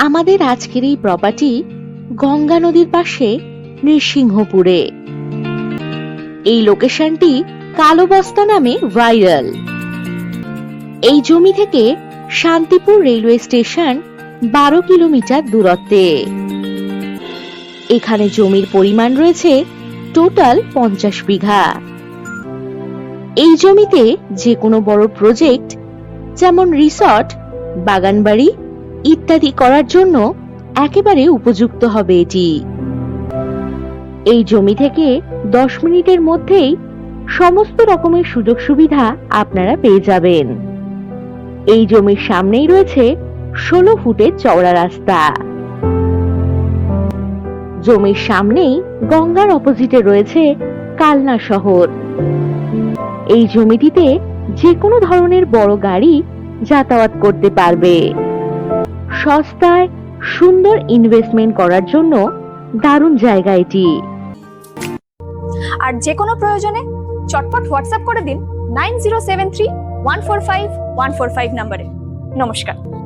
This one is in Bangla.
আমাদের আজকের এই প্রপার্টি গঙ্গা নদীর পাশে নৃসিংহপুরে। এই লোকেশনটি কালোবস্তা নামে ভাইরাল। এই জমি থেকে শান্তিপুর রেলওয়ে স্টেশন 12 কিলোমিটার দূরত্বে। এখানে জমির পরিমাণ রয়েছে টোটাল 50 বিঘা। এই জমিতে যে কোনো বড় প্রজেক্ট যেমন রিসর্ট, বাগানবাড়ি ইত্যাদি করার জন্য একেবারে উপযুক্ত হবে এটি। এই জমি থেকে 10 মিনিটের মধ্যেই সমস্ত রকমের সুযোগ সুবিধা আপনারা পেয়ে যাবেন। এই জমির সামনেই রয়েছে 16 ফুটের চওড়া রাস্তা। জমির সামনেই গঙ্গার অপোজিটে রয়েছে কালনা শহর। এই জমিটিতে যে কোনো ধরনের বড় গাড়ি যাতায়াত করতে পারবে। সস্তায় সুন্দর ইনভেস্টমেন্ট করার জন্য দারুণ জায়গা এটি। আর যে কোনো প্রয়োজনে চটপট হোয়াটসঅ্যাপ করে দিন 9073145145 নম্বরে। নমস্কার।